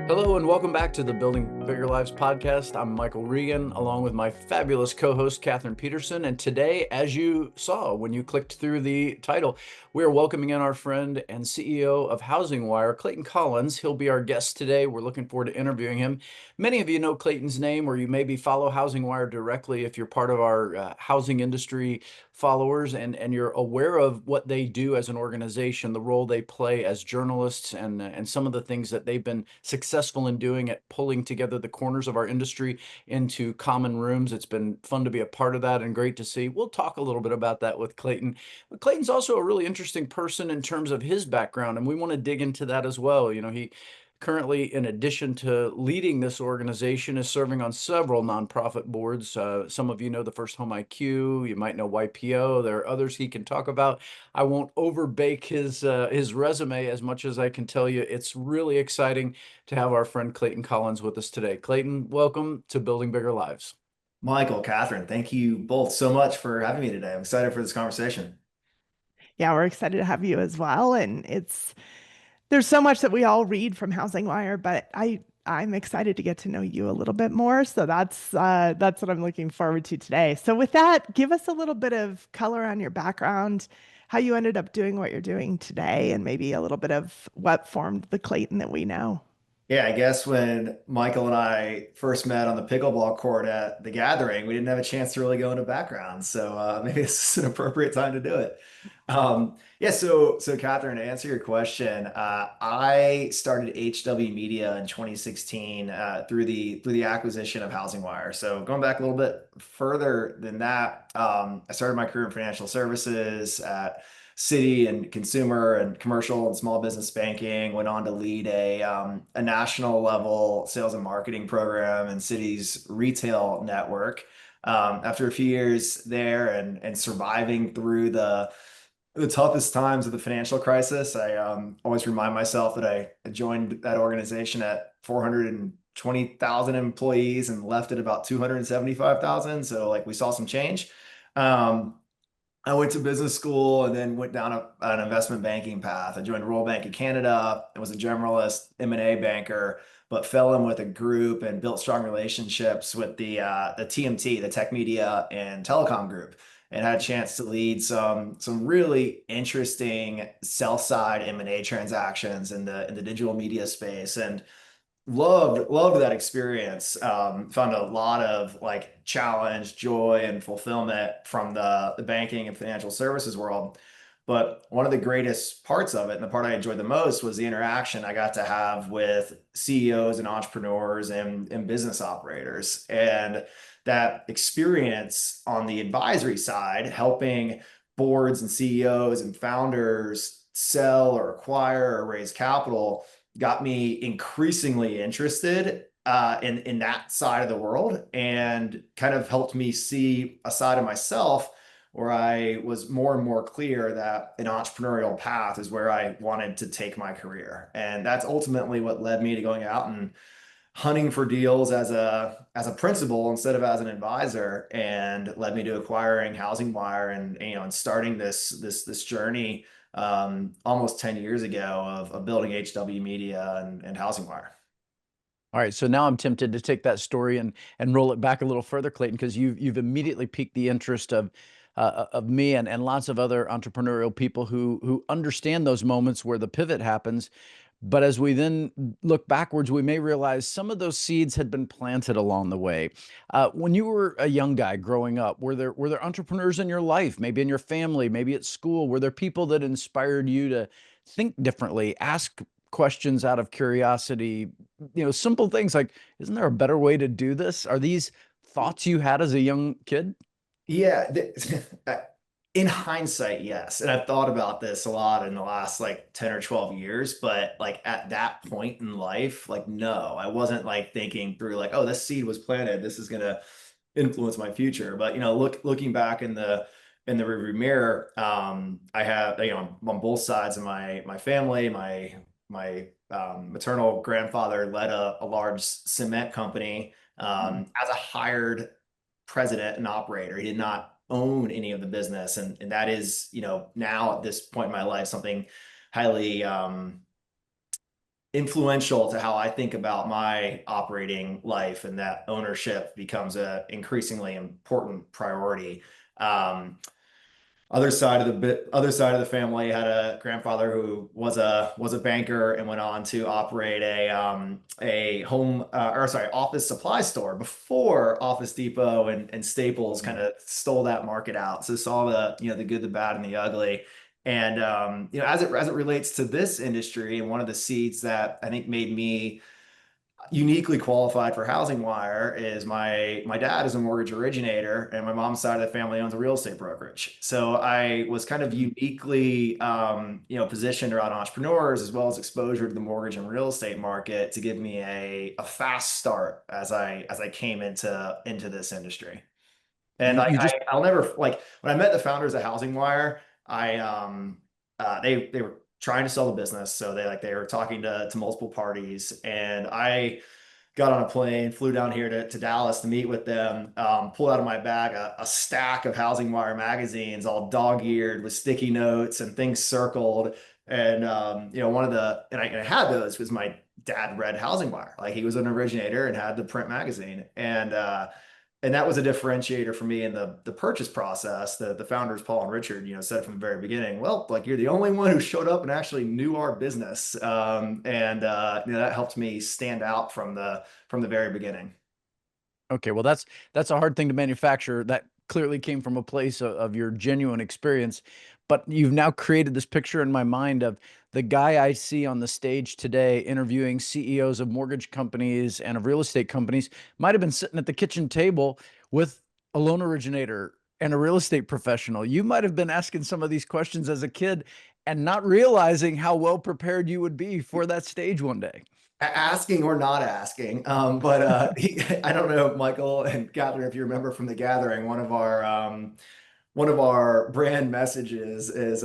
Hello and welcome back to the Building Bigger Lives podcast. I'm Michael Regan, along with my fabulous co-host Kathryn Peterson. And today, as you saw when you clicked through the title, we are welcoming in our friend and CEO of HousingWire, Clayton Collins. He'll be our guest today. We're looking forward to interviewing him. Many of you know Clayton's name, or you maybe follow HousingWire directly if you're part of our housing industry followers and you're aware of what they do as an organization, the role they play as journalists, and some of the things that they've been successful in doing at pulling together the corners of our industry into common rooms. It's been fun to be a part of that and great to see. We'll talk a little bit about that with Clayton. But Clayton's also a really interesting person in terms of his background, and we want to dig into that as well. He currently, in addition to leading this organization, is serving on several nonprofit boards. Some of you know the First Home IQ. You might know YPO. There are others he can talk about. I won't overbake his resume as much as I can tell you. It's really exciting to have our friend Clayton Collins with us today. Clayton, welcome to Building Bigger Lives. Michael, Kathryn, thank you both so much for having me today. I'm excited for this conversation. Yeah, we're excited to have you as well. And there's so much that we all read from Housing Wire, but I'm excited to get to know you a little bit more. So that's what I'm looking forward to today. So with that, give us a little bit of color on your background, how you ended up doing what you're doing today, and maybe a little bit of what formed the Clayton that we know. Yeah, I guess when Michael and I first met on the pickleball court at the gathering, we didn't have a chance to really go into background. So maybe this is an appropriate time to do it. Yeah, so Kathryn, to answer your question, I started HW Media in 2016 through the acquisition of HousingWire. So going back a little bit further than that, I started my career in financial services at Citi and consumer and commercial and small business banking. Went on to lead a national level sales and marketing program in Citi's retail network. After a few years there and surviving through the toughest times of the financial crisis, I always remind myself that I joined that organization at 420,000 employees and left at about 275,000. So like we saw some change. Um, I went to business school and then went down an investment banking path. I joined Royal Bank of Canada and was a generalist M&A banker, but fell in with a group and built strong relationships with the TMT, the Tech Media and Telecom Group, and had a chance to lead some really interesting sell side M&A transactions in the digital media space. And loved that experience. Found a lot of like challenge, joy, and fulfillment from the banking and financial services world. But one of the greatest parts of it, and the part I enjoyed the most, was the interaction I got to have with CEOs and entrepreneurs and business operators. And that experience on the advisory side, helping boards and CEOs and founders sell or acquire or raise capital, got me increasingly interested in that side of the world, and kind of helped me see a side of myself where I was more and more clear that an entrepreneurial path is where I wanted to take my career. And that's ultimately what led me to going out and hunting for deals as a principal instead of as an advisor, and led me to acquiring HousingWire and starting this journey almost 10 years ago of building HW Media and HousingWire. All right, so now I'm tempted to take that story and roll it back a little further, Clayton, because you've immediately piqued the interest of me and lots of other entrepreneurial people who understand those moments where the pivot happens. But as we then look backwards, we may realize some of those seeds had been planted along the way. When you were a young guy growing up, were there entrepreneurs in your life, maybe in your family, maybe at school? Were there people that inspired you to think differently, ask questions out of curiosity, simple things like, isn't there a better way to do this? Are these thoughts you had as a young kid? Yeah, in hindsight, yes. And I've thought about this a lot in the last like 10 or 12 years, but like at that point in life, like no, I wasn't like thinking through like, oh, this seed was planted, this is gonna influence my future. But looking back in the rearview mirror, I have on both sides of my family, my maternal grandfather led a large cement company as a hired president and operator. He did not own any of the business, and that is now at this point in my life something highly influential to how I think about my operating life, and that ownership becomes a increasingly important priority. Um, other side of the family had a grandfather who was a banker and went on to operate a home or sorry office supply store before Office Depot and Staples kind of stole that market out. So saw the good, the bad, and the ugly. And as it relates to this industry, and one of the seeds that I think made me uniquely qualified for HousingWire is my dad is a mortgage originator, and my mom's side of the family owns a real estate brokerage. So I was kind of uniquely positioned around entrepreneurs, as well as exposure to the mortgage and real estate market, to give me a fast start as I came into this industry. And You just I'll never, like, when I met the founders of HousingWire, they were trying to sell the business. So they were talking to multiple parties, and I got on a plane, flew down here to Dallas to meet with them, pulled out of my bag a stack of HousingWire magazines, all dog-eared with sticky notes and things circled. And I had those because my dad read HousingWire. Like, he was an originator and had the print magazine. And that was a differentiator for me in the purchase process. The founders, Paul and Richard, said from the very beginning, well, like, you're the only one who showed up and actually knew our business. That helped me stand out from the very beginning. Okay, well, that's a hard thing to manufacture. That clearly came from a place of your genuine experience, but you've now created this picture in my mind of the guy I see on the stage today interviewing CEOs of mortgage companies and of real estate companies might have been sitting at the kitchen table with a loan originator and a real estate professional. You might have been asking some of these questions as a kid and not realizing how well prepared you would be for that stage one day. Asking or not asking. I don't know, Michael and Kathryn, if you remember from the gathering, one of our brand messages is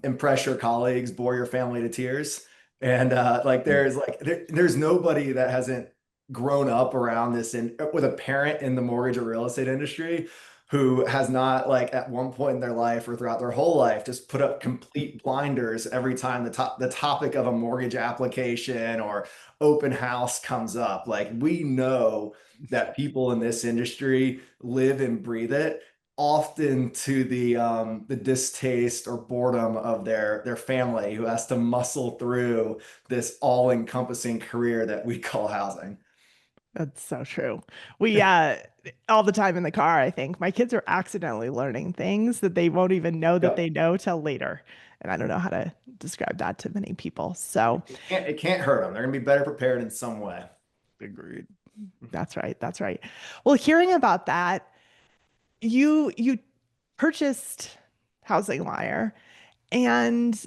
impress your colleagues, bore your family to tears. And there's nobody that hasn't grown up around this and with a parent in the mortgage or real estate industry who has not, like, at one point in their life or throughout their whole life, just put up complete blinders every time the topic of a mortgage application or open house comes up. Like, we know that people in this industry live and breathe it, often to the distaste or boredom of their family, who has to muscle through this all-encompassing career that we call housing. That's so true. We all the time in the car, I think my kids are accidentally learning things that they won't even know that they Yep. know till later. And I don't know how to describe that to many people. So It can't hurt them. They're gonna be better prepared in some way. Agreed. that's right. That's right. Well, hearing about that, you purchased HousingWire and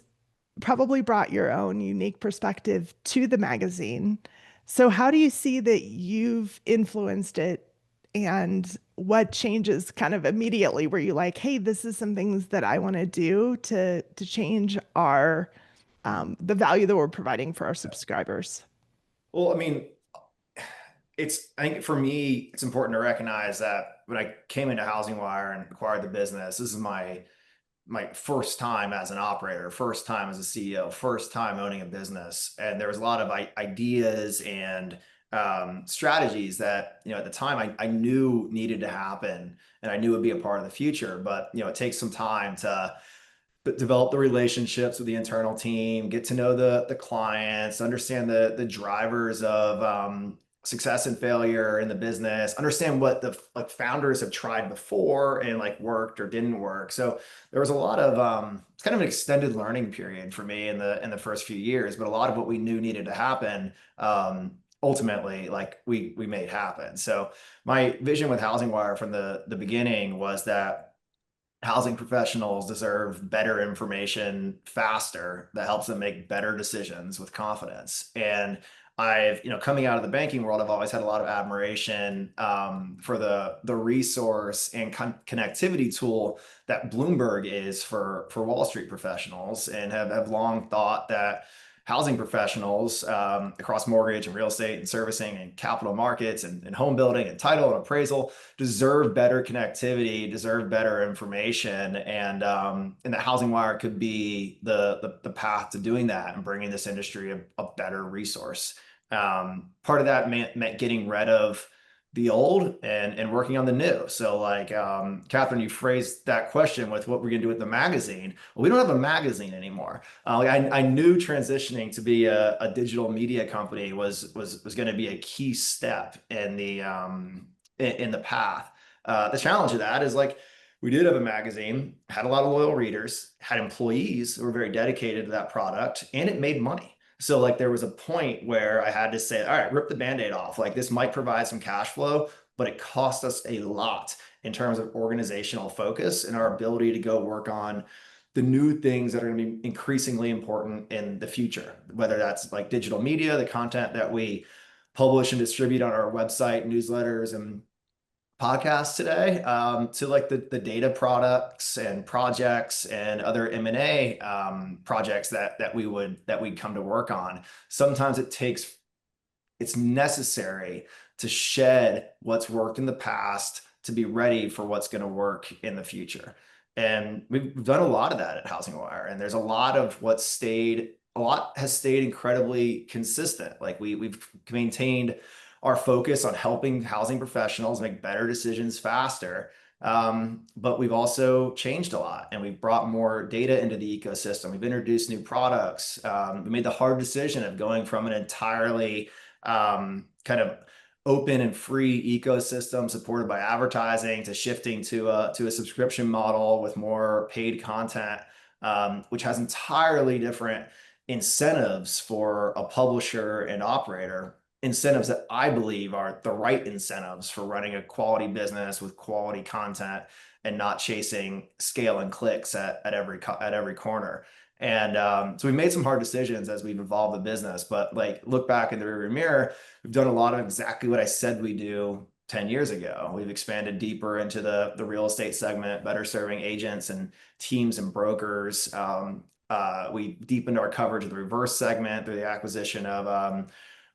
probably brought your own unique perspective to the magazine. So, how do you see that you've influenced it, and what changes kind of immediately were you like, hey, this is some things that I want to do to change our the value that we're providing for our subscribers? Well, I mean, I think for me, it's important to recognize that when I came into HousingWire and acquired the business, this is my first time as an operator, first time as a CEO, first time owning a business. And there was a lot of ideas and strategies that, at the time I knew needed to happen, and I knew would be a part of the future. But, it takes some time to develop the relationships with the internal team, get to know the clients, understand the drivers of success and failure in the business, understand what the founders have tried before and, like, worked or didn't work. So there was a lot of it's kind of an extended learning period for me in the first few years, but a lot of what we knew needed to happen, ultimately, like, we made happen. So my vision with HousingWire from the beginning was that housing professionals deserve better information faster, that helps them make better decisions with confidence. And coming out of the banking world, I've always had a lot of admiration for the resource and connectivity tool that Bloomberg is for Wall Street professionals, and have long thought that housing professionals across mortgage and real estate and servicing and capital markets and home building and title and appraisal deserve better connectivity, deserve better information, and the HousingWire could be the path to doing that and bringing this industry a better resource. Part of that meant getting rid of the old and working on the new. So like, Kathryn, you phrased that question with what we're gonna do with the magazine. Well, we don't have a magazine anymore. I knew transitioning to be a digital media company was gonna be a key step in the path. The challenge of that is like, we did have a magazine, had a lot of loyal readers, had employees who were very dedicated to that product, and it made money. So like there was a point where I had to say, all right, rip the Band-Aid off. Like this might provide some cash flow, but it cost us a lot in terms of organizational focus and our ability to go work on the new things that are going to be increasingly important in the future, whether that's like digital media, the content that we publish and distribute on our website, newsletters, and podcasts today, to like the data products and projects and other M&A projects that we'd come to work on. Sometimes it's necessary to shed what's worked in the past to be ready for what's going to work in the future. And we've done a lot of that at HousingWire, and there's a lot has stayed incredibly consistent. Like we've maintained our focus on helping housing professionals make better decisions faster. But we've also changed a lot, and we've brought more data into the ecosystem. We've introduced new products. We made the hard decision of going from an entirely kind of open and free ecosystem supported by advertising to shifting to a subscription model with more paid content, which has entirely different incentives for a publisher and operator. Incentives that I believe are the right incentives for running a quality business with quality content and not chasing scale and clicks at every corner. And so we made some hard decisions as we've evolved the business, but like look back in the rearview mirror, we've done a lot of exactly what I said we do 10 years ago. We've expanded deeper into the real estate segment, better serving agents and teams and brokers. We deepened our coverage of the reverse segment through the acquisition of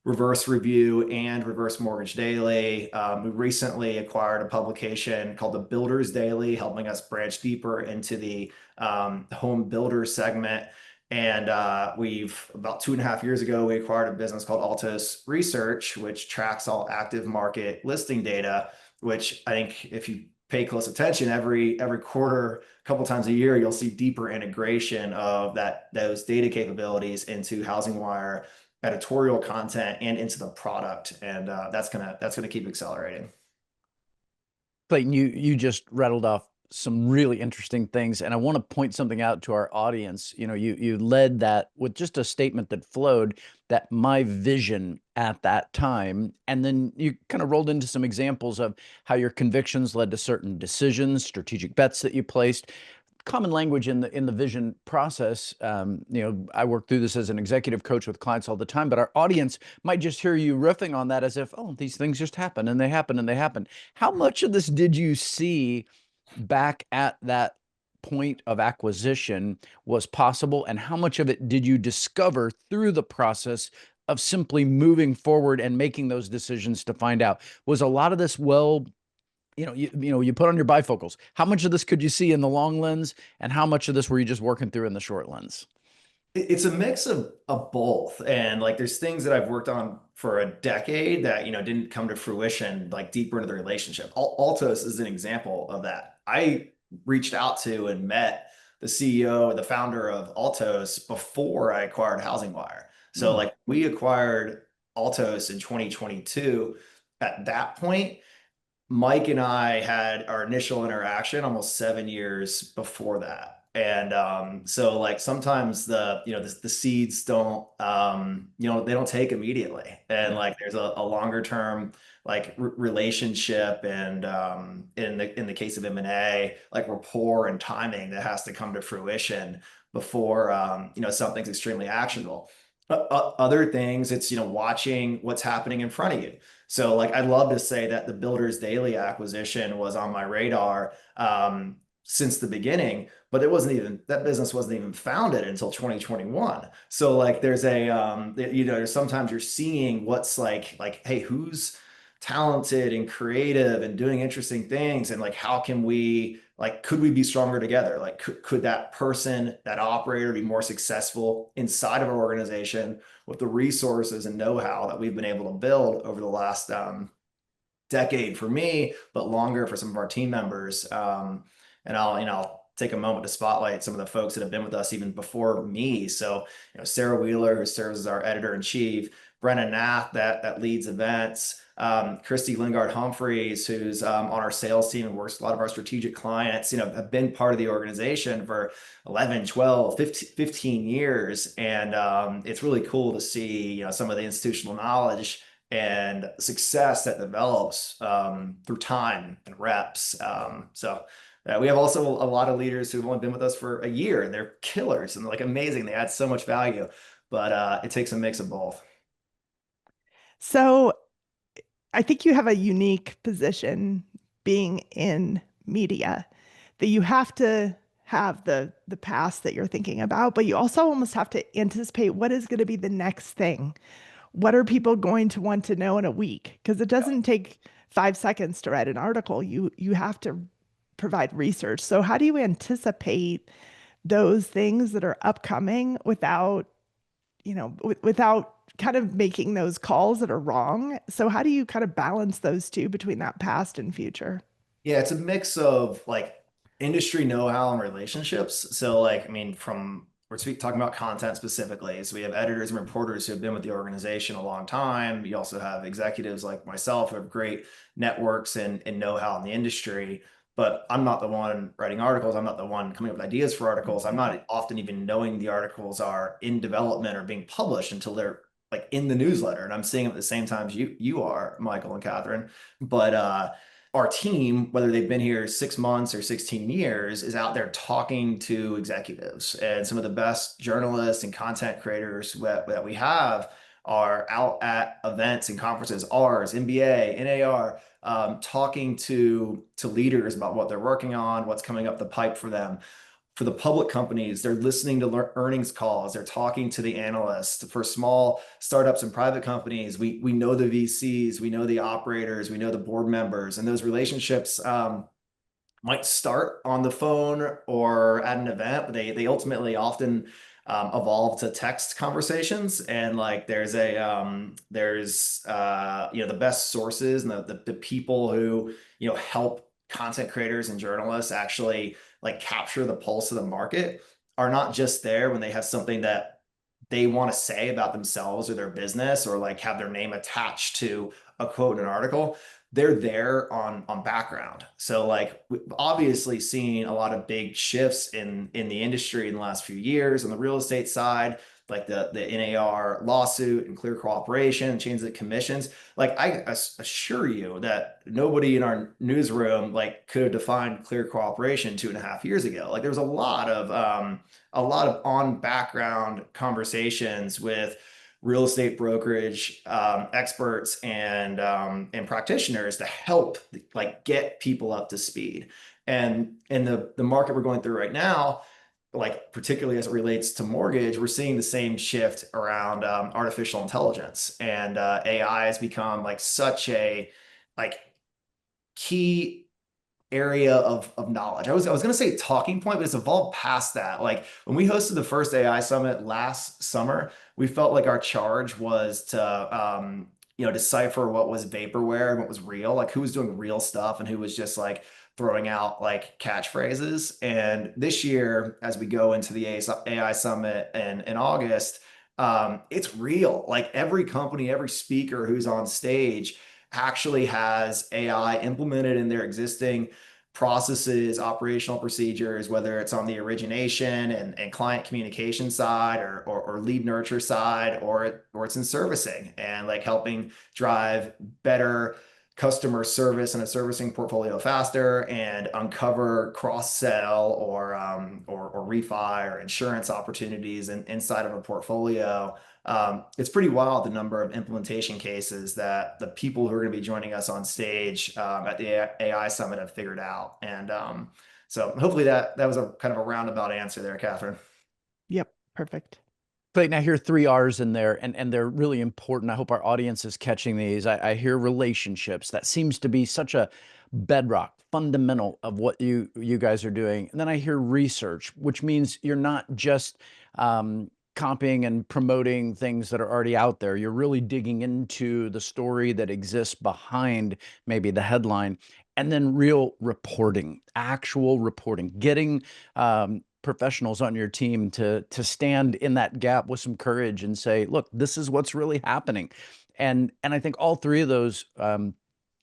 Reverse Review and Reverse Mortgage Daily. We recently acquired a publication called The Builders Daily, helping us branch deeper into the home builder segment. And we've about 2.5 years ago, we acquired a business called Altos Research, which tracks all active market listing data, which I think if you pay close attention, every quarter, a couple times a year, you'll see deeper integration of those data capabilities into HousingWire editorial content and into the product, and that's gonna keep accelerating. Clayton, you just rattled off some really interesting things, and I want to point something out to our audience. You led that with just a statement that flowed, that my vision at that time, and then you kind of rolled into some examples of how your convictions led to certain decisions, strategic bets that you placed. Common language in the vision process. I work through this as an executive coach with clients all the time, but our audience might just hear you riffing on that as if, oh, these things just happen and they happen and they happen. How much of this did you see back at that point of acquisition was possible, and how much of it did you discover through the process of simply moving forward and making those decisions to find out? Was a lot of this, you put on your bifocals. How much of this could you see in the long lens, and how much of this were you just working through in the short lens? It's a mix of both. And like there's things that I've worked on for a decade that didn't come to fruition like deeper into the relationship. Altos is an example of that. I reached out to and met the CEO, the founder of Altos before I acquired HousingWire. So like we acquired Altos in 2022. At that point, Mike and I had our initial interaction almost 7 years before that. And so like sometimes the seeds don't they don't take immediately, and like there's a longer term like relationship, and in the case of M&A, like rapport and timing that has to come to fruition before something's extremely actionable. Other things, it's watching what's happening in front of you. So like I'd love to say that the Builders Daily acquisition was on my radar since the beginning, but that business wasn't even founded until 2021. So like there's there's sometimes you're seeing what's like, hey, who's talented and creative and doing interesting things, and like how can we, like, could we be stronger together? Like could that person, that operator, be more successful inside of our organization with the resources and know-how that we've been able to build over the last decade for me, but longer for some of our team members. And I'll take a moment to spotlight some of the folks that have been with us even before me. So, Sarah Wheeler, who serves as our editor in chief, Brennan Nath, that leads events, Christy Lingard Humphreys, who's on our sales team and works with a lot of our strategic clients, have been part of the organization for 11, 12, 15 years. And it's really cool to see, some of the institutional knowledge and success that develops through time and reps. We have also a lot of leaders who've only been with us for a year, and they're killers and like amazing. They add so much value, but it takes a mix of both. So I think you have a unique position being in media, that you have to have the past that you're thinking about, but you also almost have to anticipate what is going to be the next thing. What are people going to want to know in a week? Because it doesn't take 5 seconds to write an article. You have to provide research. So how do you anticipate those things that are upcoming without, without kind of making those calls that are wrong? So how do you kind of balance those two between that past and future? Yeah, it's a mix of like industry know-how and relationships. So like, I mean, talking about content specifically. So we have editors and reporters who have been with the organization a long time. You also have executives like myself who have great networks and know-how in the industry. But I'm not the one writing articles. I'm not the one coming up with ideas for articles. I'm not often even knowing the articles are in development or being published until they're like in the newsletter. And I'm seeing them at the same time as you are, Michael and Kathryn. But our team, whether they've been here 6 months or 16 years, is out there talking to executives. And some of the best journalists and content creators that we have are out at events and conferences, ours, NBA, NAR, talking to leaders about what they're working on, what's coming up the pipe for them. For the public companies, they're listening to earnings calls. They're talking to the analysts. For small startups and private companies, we know the VCs, we know the operators, we know the board members, and those relationships might start on the phone or at an event, but they ultimately often evolve to text conversations. And like there's the best sources and the people who help content creators and journalists actually like capture the pulse of the market are not just there when they have something that they want to say about themselves or their business, or like have their name attached to a quote in an article. They're there on background. So like we've obviously seen a lot of big shifts in the industry in the last few years on the real estate side, like the NAR lawsuit and clear cooperation and changes of commissions. Like I assure you that nobody in our newsroom like could have defined clear cooperation 2.5 years ago. Like there was a lot of on background conversations with real estate brokerage experts and practitioners to help like get people up to speed. And in the market we're going through right now, like particularly as it relates to mortgage, we're seeing the same shift around artificial intelligence, and AI has become like such a like key area of knowledge. I was going to say talking point, but it's evolved past that. Like when we hosted the first AI summit last summer, we felt like our charge was to decipher what was vaporware and what was real, like who was doing real stuff and who was just like throwing out like catchphrases. And this year, as we go into the AI summit in August, it's real. Like every company, every speaker who's on stage actually has AI implemented in their existing processes, operational procedures, whether it's on the origination and client communication side or lead nurture side, or it's in servicing and like helping drive better customer service and a servicing portfolio faster and uncover cross sell or refi or insurance opportunities inside of a portfolio. It's pretty wild the number of implementation cases that the people who are going to be joining us on stage at the AI Summit have figured out. And So hopefully that was a kind of a roundabout answer there, Kathryn. Yep, perfect. Clayton, I hear three R's in there, and they're really important. I hope our audience is catching these. I hear relationships. That seems to be such a bedrock, fundamental of what you guys are doing. And then I hear research, which means you're not just copying and promoting things that are already out there. You're really digging into the story that exists behind maybe the headline. And then real reporting, actual reporting, getting professionals on your team to stand in that gap with some courage and say, look, this is what's really happening. And I think all three of those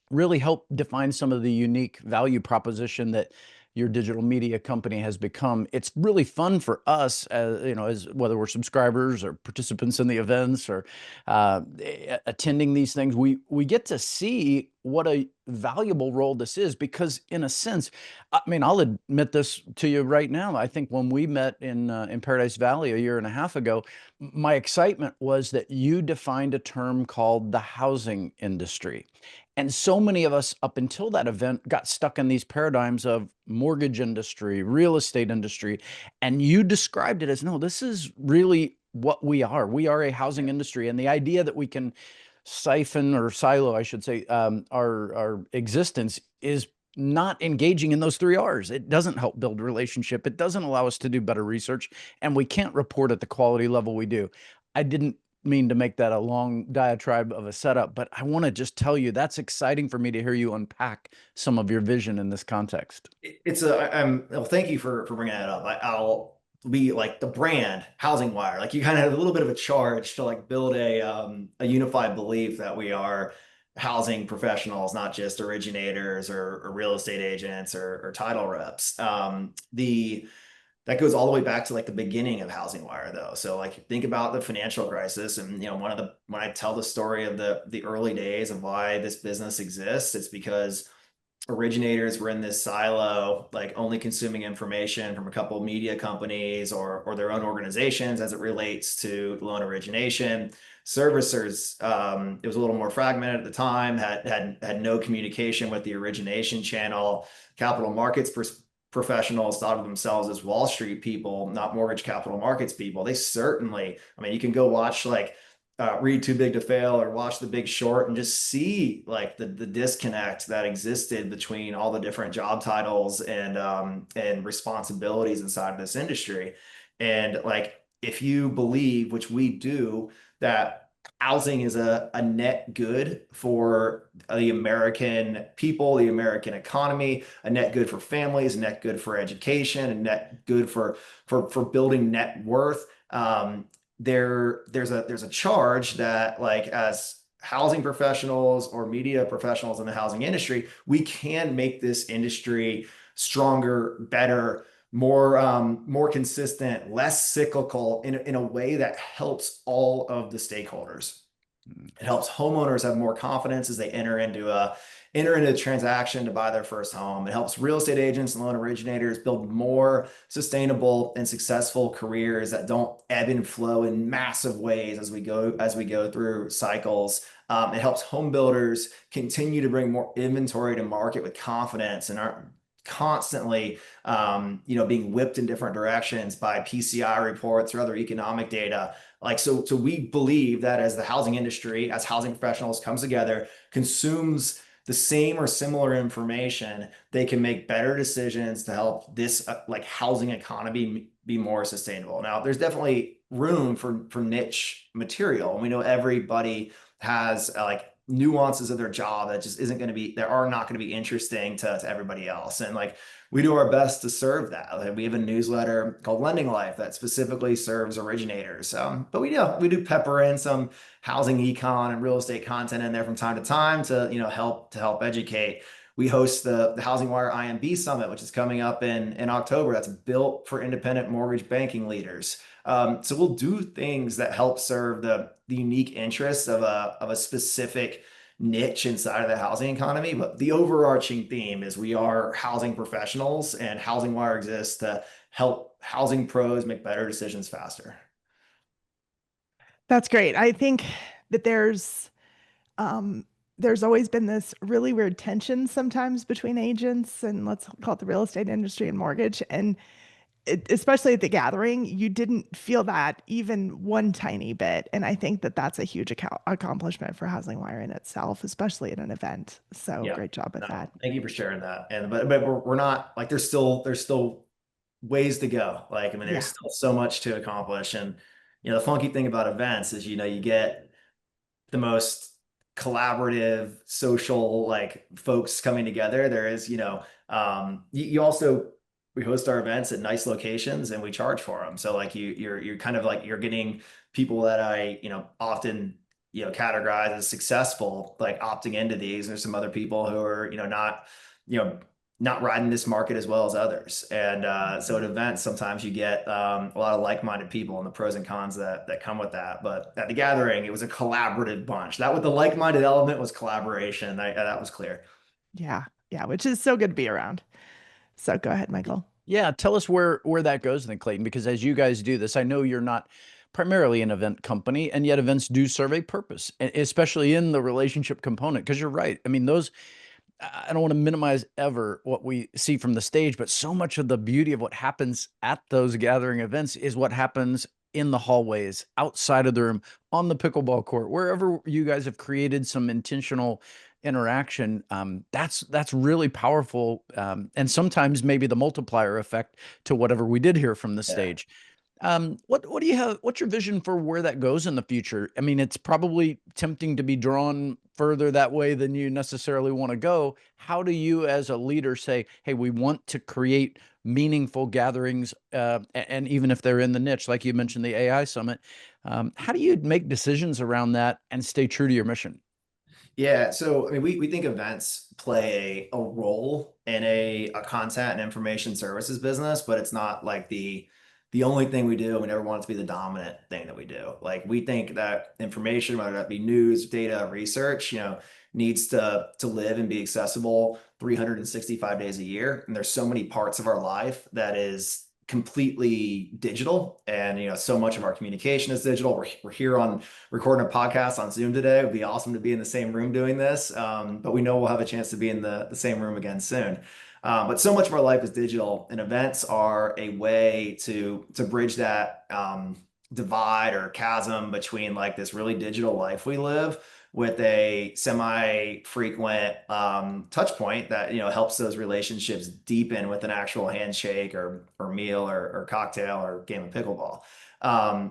really help define some of the unique value proposition that your digital media company has become. It's really fun for us, as you know, as whether we're subscribers or participants in the events or attending these things. We get to see what a valuable role this is, because in a sense, I mean, I'll admit this to you right now. I think when we met in Paradise Valley a year and a half ago, my excitement was that you defined a term called the housing industry. And so many of us up until that event got stuck in these paradigms of mortgage industry, real estate industry. And you described it as, no, this is really what we are. We are a housing industry. And the idea that we can siphon or silo, I should say, our existence is not engaging in those three R's. It doesn't help build relationship. It doesn't allow us to do better research. And we can't report at the quality level we do. I didn't mean to make that a long diatribe of a setup, but I want to just tell you that's exciting for me to hear you unpack some of your vision in this context. Well, thank you for bringing that up. I'll be like the brand HousingWire. Like you kind of have a little bit of a charge to like build a unified belief that we are housing professionals, not just originators or real estate agents or title reps. That goes all the way back to like the beginning of HousingWire though. So like think about the financial crisis, and when I tell the story of the early days of why this business exists, it's because originators were in this silo, like only consuming information from a couple of media companies or their own organizations as it relates to loan origination. Servicers, it was a little more fragmented at the time, had no communication with the origination channel. Capital markets professionals thought of themselves as Wall Street people, not mortgage capital markets people. They certainly, I mean, you can go watch like read Too Big to Fail or watch The Big Short and just see like the disconnect that existed between all the different job titles and responsibilities inside of this industry. And like if you believe, which we do, that housing is a net good for the American people, the American economy, a net good for families, a net good for education, a net good for building net worth. There's a charge that like as housing professionals or media professionals in the housing industry, we can make this industry stronger, better, more consistent, less cyclical in a way that helps all of the stakeholders. It helps homeowners have more confidence as they enter into a transaction to buy their first home. It helps real estate agents and loan originators build more sustainable and successful careers that don't ebb and flow in massive ways as we go through cycles. It helps home builders continue to bring more inventory to market with confidence and aren't constantly being whipped in different directions by PCI reports or other economic data. Like so we believe that as the housing industry, as housing professionals comes together, consumes the same or similar information, they can make better decisions to help this like housing economy be more sustainable. Now, there's definitely room for niche material, and we know everybody has like nuances of their job that just isn't going to be, that are not going to be interesting to everybody else. And like, we do our best to serve that. Like, we have a newsletter called Lending Life that specifically serves originators. But we do pepper in some housing econ and real estate content in there from time to time to, help educate. We host the HousingWire IMB Summit, which is coming up in October. That's built for independent mortgage banking leaders. So we'll do things that help serve the unique interests of a specific niche inside of the housing economy. But the overarching theme is we are housing professionals, and HousingWire exists to help housing pros make better decisions faster. That's great. I think that there's there's always been this really weird tension sometimes between agents and let's call it the real estate industry and mortgage. And especially at the gathering, you didn't feel that even one tiny bit. And I think that that's a huge accomplishment for Housing Wire in itself, especially at an event. So Yeah. great job with No, that. thank you for sharing that. And but we're not like there's still ways to go. Like I mean, there's Yeah. still so much to accomplish. And the funky thing about events is you get the most collaborative social like folks coming together. There is, you also we host our events at nice locations and we charge for them. So like you're kind of like you're getting people that I, often, categorize as successful, like opting into these. There's some other people who are, you know, not riding this market as well as others. And so at events, sometimes you get a lot of like-minded people and the pros and cons that come with that. But at the gathering, it was a collaborative bunch. That with the like-minded element was collaboration. That was clear. Yeah. Yeah. Which is so good to be around. So go ahead, Michael. Yeah, tell us where that goes then, Clayton, because as you guys do this, I know you're not primarily an event company, and yet events do serve a purpose, especially in the relationship component. Because you're right. I mean, those I don't want to minimize ever what we see from the stage, but so much of the beauty of what happens at those gathering events is what happens in the hallways, outside of the room, on the pickleball court, wherever you guys have created some intentional interaction. That's really powerful, and sometimes maybe the multiplier effect to whatever we did hear from the Yeah. stage. What do you have? What's your vision for where that goes in the future? I mean, it's probably tempting to be drawn further that way than you necessarily want to go. How do you, as a leader, say, "Hey, we want to create meaningful gatherings," and even if they're in the niche, like you mentioned, the AI summit, how do you make decisions around that and stay true to your mission? Yeah, so I mean, we think events play a role in a content and information services business, but it's not like the only thing we do. We never want it to be the dominant thing that we do. Like we think that information, whether that be news, data, research, needs to live and be accessible 365 days a year. And there's so many parts of our life that is completely digital, and so much of our communication is digital. We're here on recording a podcast on Zoom today. It would be awesome to be in the same room doing this, but we know we'll have a chance to be in the same room again soon. But so much of our life is digital, and events are a way to bridge that divide or chasm between like this really digital life we live with a semi-frequent touch point that helps those relationships deepen with an actual handshake or meal or cocktail or game of pickleball.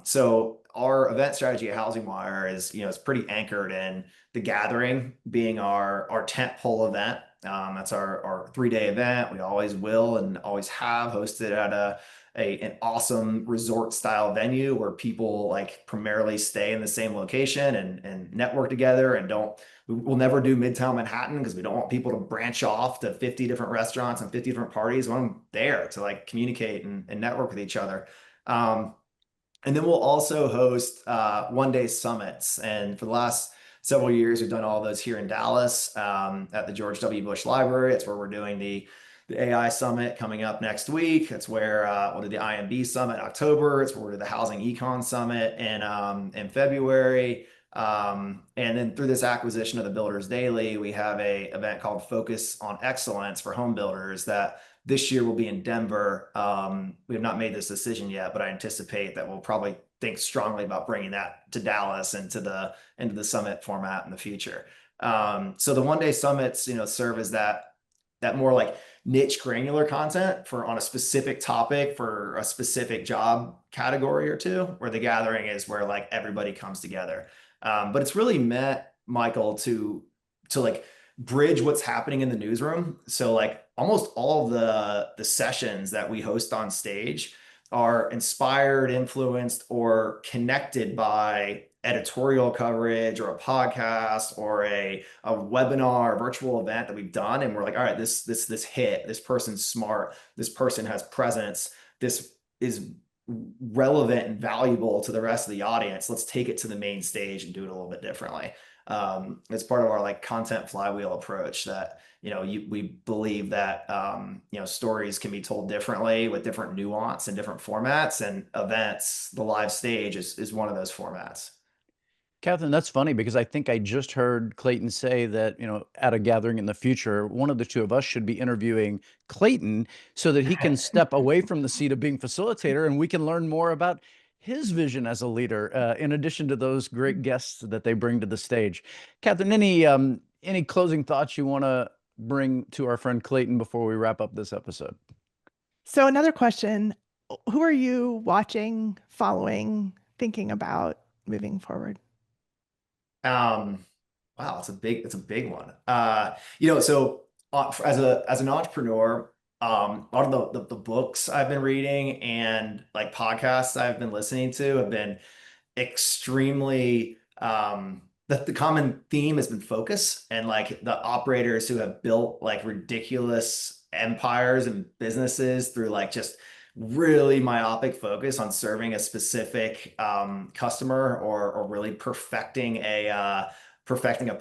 So our event strategy at HousingWire is pretty anchored in the gathering being our tent pole event. That's our 3-day event. We always will and always have hosted at an awesome resort style venue where people like primarily stay in the same location and network together and we'll never do Midtown Manhattan because we don't want people to branch off to 50 different restaurants and 50 different parties. We want them there to like communicate and network with each other. And then we'll also host 1-day summits. And for the last several years, we've done all those here in Dallas at the George W. Bush Library. It's where we're doing the AI Summit coming up next week. That's where we'll do the IMB Summit in October. It's where we'll do the Housing Econ Summit in February. And then through this acquisition of the Builders Daily, we have a event called Focus on Excellence for home builders that this year will be in Denver. We have not made this decision yet, but I anticipate that we'll probably think strongly about bringing that to Dallas into the summit format in the future. So the 1-day summits, serve as that more like niche granular content for on a specific topic for a specific job category or two, where the gathering is where like everybody comes together. But it's really meant, Michael, to like bridge what's happening in the newsroom. So like almost all of the sessions that we host on stage are inspired, influenced, or connected by editorial coverage or a podcast or a webinar or virtual event that we've done. And we're like, all right, this hit, this person's smart, this person has presence, this is relevant and valuable to the rest of the audience. Let's take it to the main stage and do it a little bit differently. It's part of our like content flywheel approach that we believe that stories can be told differently with different nuance and different formats, and events, the live stage is one of those formats. Kathryn, that's funny because I think I just heard Clayton say that, at a gathering in the future, one of the two of us should be interviewing Clayton so that he can step away from the seat of being facilitator and we can learn more about his vision as a leader, in addition to those great guests that they bring to the stage. Kathryn, any closing thoughts you want to bring to our friend Clayton before we wrap up this episode? So another question, who are you watching, following, thinking about moving forward? Wow, it's a big one. So as an entrepreneur, a lot of the books I've been reading and like podcasts I've been listening to have been extremely the common theme has been focus, and like the operators who have built like ridiculous empires and businesses through like just really myopic focus on serving a specific customer, or really perfecting a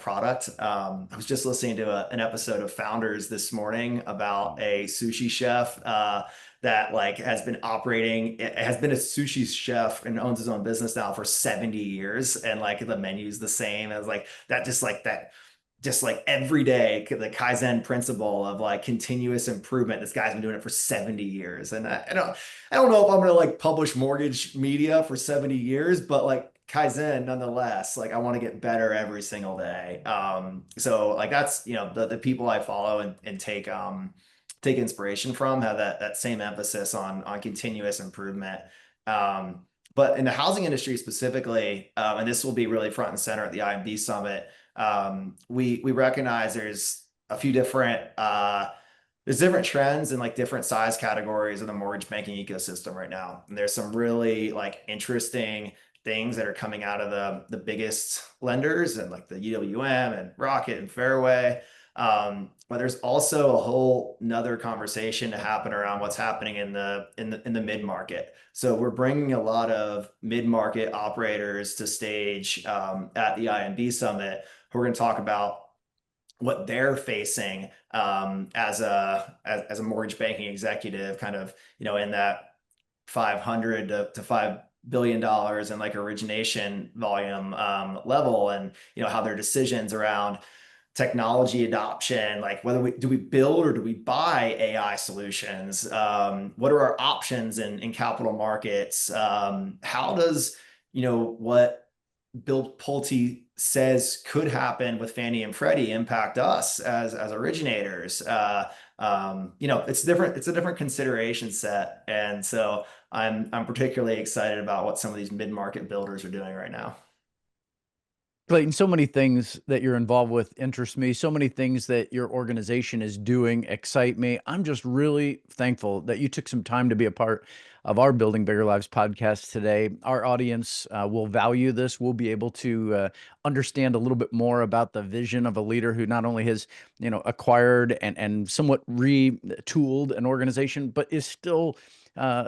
product. I was just listening to an episode of Founders this morning about a sushi chef that like has been a sushi chef and owns his own business now for 70 years. And like the menu's the same as like that, just like every day, the Kaizen principle of like continuous improvement. This guy's been doing it for 70 years. And I don't know if I'm going to like publish mortgage media for 70 years, but like Kaizen nonetheless, like I want to get better every single day. So like that's, the people I follow and take inspiration from have that same emphasis on continuous improvement. But in the housing industry specifically, and this will be really front and center at the IMB Summit, we recognize there's a few different trends and like different size categories in the mortgage banking ecosystem right now. And there's some really like interesting things that are coming out of the biggest lenders, and like the UWM and Rocket and Fairway. But there's also a whole nother conversation to happen around what's happening in the mid-market. So we're bringing a lot of mid-market operators to stage at the IMB Summit. We're going to talk about what they're facing as a mortgage banking executive, kind of in that 500 to $5 billion in like origination volume level, and how their decisions around technology adoption, like whether do we build or do we buy AI solutions? What are our options in capital markets? How does what Bill Pulte says could happen with Fannie and Freddie impact us as originators? It's different. It's a different consideration set, and so I'm particularly excited about what some of these mid-market builders are doing right now. Clayton, so many things that you're involved with interest me. So many things that your organization is doing excite me. I'm just really thankful that you took some time to be a part of our Building Bigger Lives podcast today. Our audience will value this. We'll be able to understand a little bit more about the vision of a leader who not only has, acquired and somewhat retooled an organization, but is still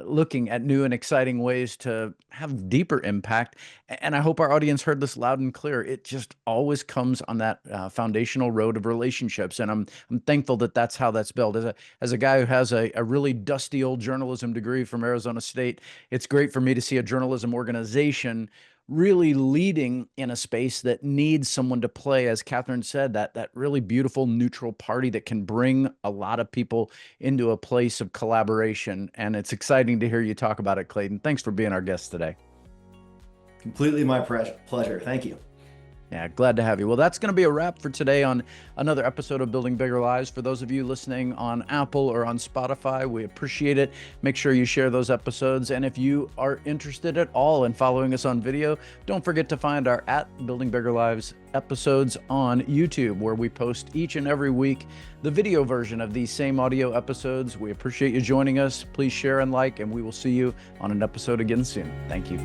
looking at new and exciting ways to have deeper impact. And I hope our audience heard this loud and clear. It just always comes on that foundational road of relationships. And I'm thankful that that's how that's built. As a guy who has a really dusty old journalism degree from Arizona State, it's great for me to see a journalism organization really leading in a space that needs someone to play, as Kathryn said, that really beautiful neutral party that can bring a lot of people into a place of collaboration. And it's exciting to hear you talk about it, Clayton. Thanks for being our guest today. Completely my pleasure. Thank you. Yeah, glad to have you. Well, that's going to be a wrap for today on another episode of Building Bigger Lives. For those of you listening on Apple or on Spotify, we appreciate it. Make sure you share those episodes. And if you are interested at all in following us on video, don't forget to find our @Building Bigger Lives episodes on YouTube, where we post each and every week the video version of these same audio episodes. We appreciate you joining us. Please share and like, and we will see you on an episode again soon. Thank you.